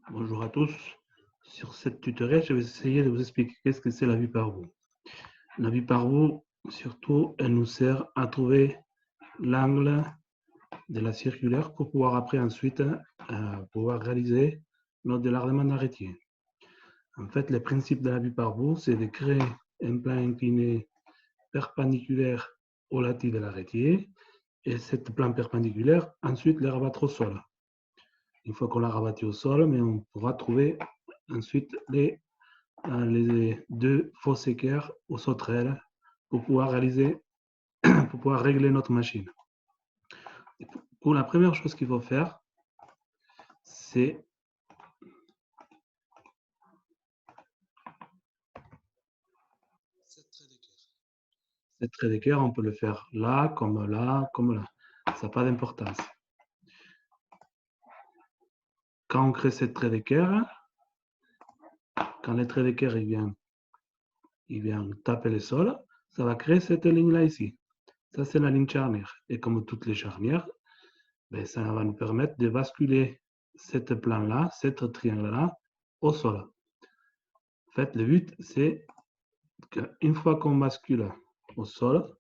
Bonjour à tous. Sur cette tutoriel, je vais essayer de vous expliquer qu'est-ce que c'est la vue par bout. La vue par bout, surtout, elle nous sert à trouver l'angle de la circulaire pour pouvoir après ensuite pouvoir réaliser notre délargement d'arrêtier. En fait, le principe de la vue par bout, c'est de créer un plan incliné perpendiculaire au lattice de l'arrêtier et cet plan perpendiculaire, ensuite, le rabattre au sol. Une fois qu'on l'a rabattu au sol, mais on pourra trouver ensuite les deux fausses équerres aux sauterelles pour pouvoir réaliser, pour pouvoir régler notre machine. Pour la première chose qu'il faut faire, c'est cette trait d'équerre, on peut le faire là, comme là, comme là. Ça n'a pas d'importance. Quand on crée cette trait d'équerre, quand le trait d'équerre il vient taper le sol, ça va créer cette ligne-là ici. Ça, c'est la ligne charnière. Et comme toutes les charnières, ben, ça va nous permettre de basculer cette plan-là, cette triangle-là, au sol. En fait, le but, c'est qu'une fois qu'on bascule au sol,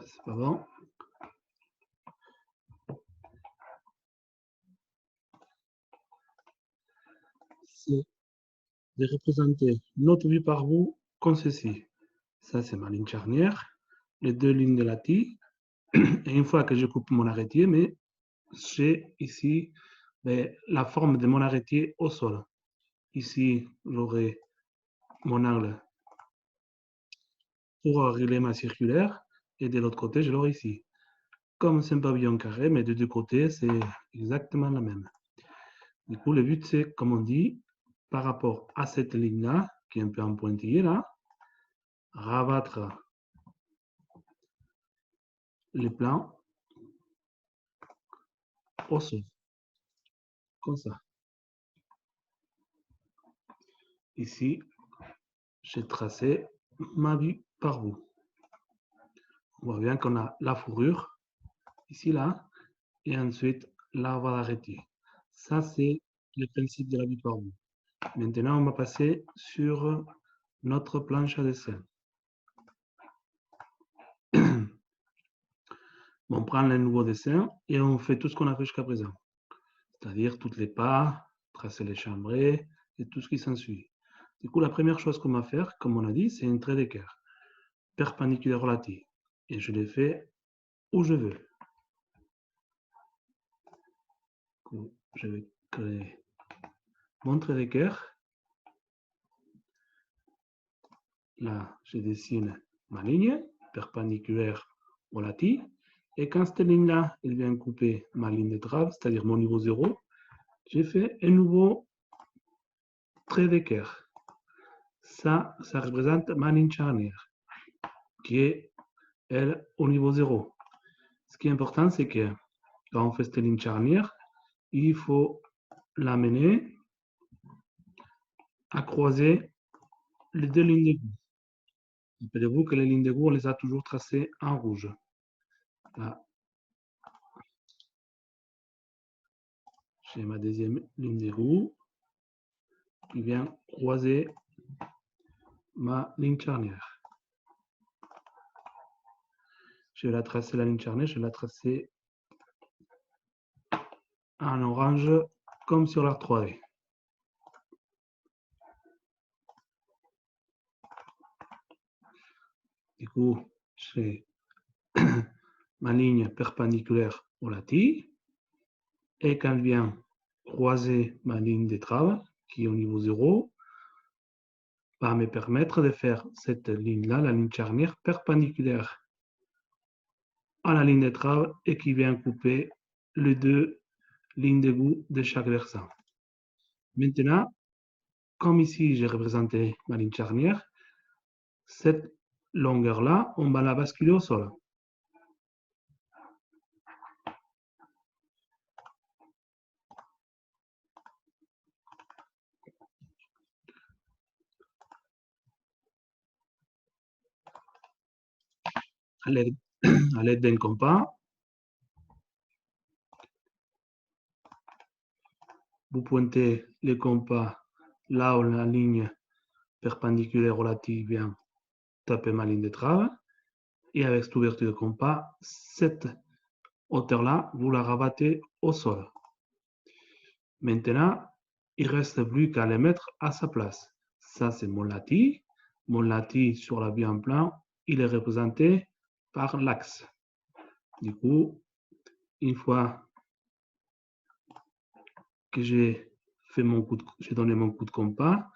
c'est pas bon, c'est de représenter notre vue par bout comme ceci. Ça, c'est ma ligne charnière, les deux lignes de lattice. Et une fois que je coupe mon arrêtier, mais j'ai ici la forme de mon arrêtier au sol. Ici, j'aurai mon angle pour régler ma circulaire, et de l'autre côté, je l'aurai ici. Comme c'est un pavillon carré, mais de deux côtés, c'est exactement la même. Du coup, le but, c'est, comme on dit, par rapport à cette ligne-là, qui est un peu en pointillé là, rabattre les plans au sol, comme ça. Ici, j'ai tracé ma vue par bout. On voit bien qu'on a la fourrure, ici, là, et ensuite, la voie d'arrêté. Ça, c'est le principe de la vue par bout. Maintenant, on va passer sur notre planche à dessin. On prend le nouveau dessin et on fait tout ce qu'on a fait jusqu'à présent. C'est-à-dire toutes les pas, tracer les chambrées et tout ce qui s'ensuit. Du coup, la première chose qu'on va faire, comme on a dit, c'est un trait d'équerre perpendiculaire au lattice. Et je le fais où je veux. Je vais créer mon trait d'équerre. Là, je dessine ma ligne perpendiculaire au lattice. Et quand cette ligne-là, elle vient couper ma ligne de trave, c'est-à-dire mon niveau 0, j'ai fait un nouveau trait d'équerre. Ça représente ma ligne charnière, qui est, elle, au niveau 0. Ce qui est important, c'est que quand on fait cette ligne charnière, il faut l'amener à croiser les deux lignes d'égout. Rappelez-vous que les lignes d'égout, on les a toujours tracées en rouge. Là, j'ai ma deuxième ligne d'égout qui vient croiser ma ligne charnière. Je vais la tracer, la ligne charnière, je vais la tracer en orange, comme sur la 3D. Du coup, j'ai ma ligne perpendiculaire au lattice, et quand elle vient croiser ma ligne de trave, qui est au niveau 0, va me permettre de faire cette ligne-là, la ligne charnière perpendiculaire à la ligne de trave et qui vient couper les deux lignes d'égout de chaque versant. Maintenant, comme ici j'ai représenté ma ligne charnière, cette longueur-là, on va la basculer au sol. à l'aide d'un compas. Vous pointez le compas là où la ligne perpendiculaire relative vient taper ma ligne de trave. Et avec cette ouverture de compas, cette hauteur-là, vous la rabattez au sol. Maintenant, il ne reste plus qu'à les mettre à sa place. Ça, c'est mon lati. Mon lati sur la vue en plan, il est représenté par l'axe. Du coup, une fois que j'ai donné mon coup de compas,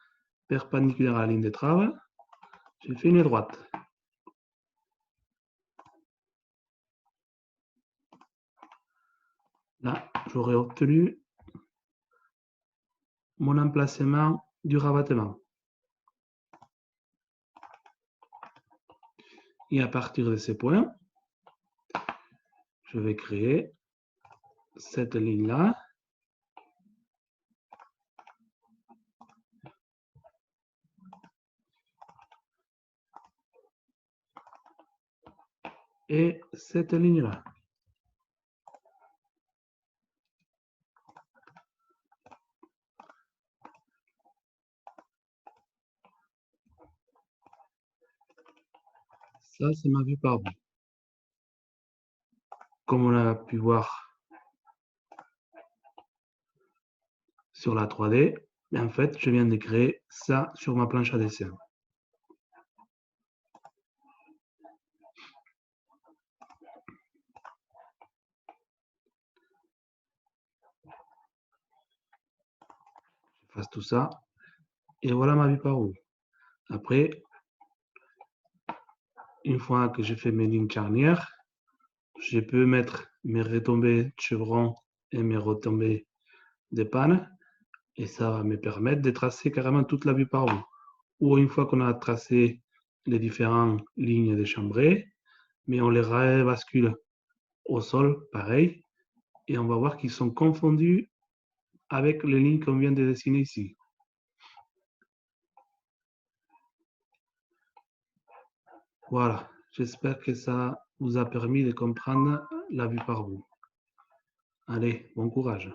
perpendiculaire à la ligne de trave, j'ai fait une droite. Là, j'aurais obtenu mon emplacement du rabattement. Et à partir de ces points, je vais créer cette ligne-là. Et cette ligne-là. Ça, c'est ma vue par bout. Comme on a pu voir sur la 3D, en fait, je viens de créer ça sur ma planche à dessin. Je fasse tout ça. Et voilà ma vue par bout. Après, une fois que j'ai fait mes lignes charnières, je peux mettre mes retombées de chevron et mes retombées de panne. Et ça va me permettre de tracer carrément toute la vue par bout. Ou une fois qu'on a tracé les différentes lignes de chambrée, mais on les rebascule au sol, pareil, et on va voir qu'ils sont confondus avec les lignes qu'on vient de dessiner ici. Voilà, j'espère que ça vous a permis de comprendre la vue par bout. Allez, bon courage.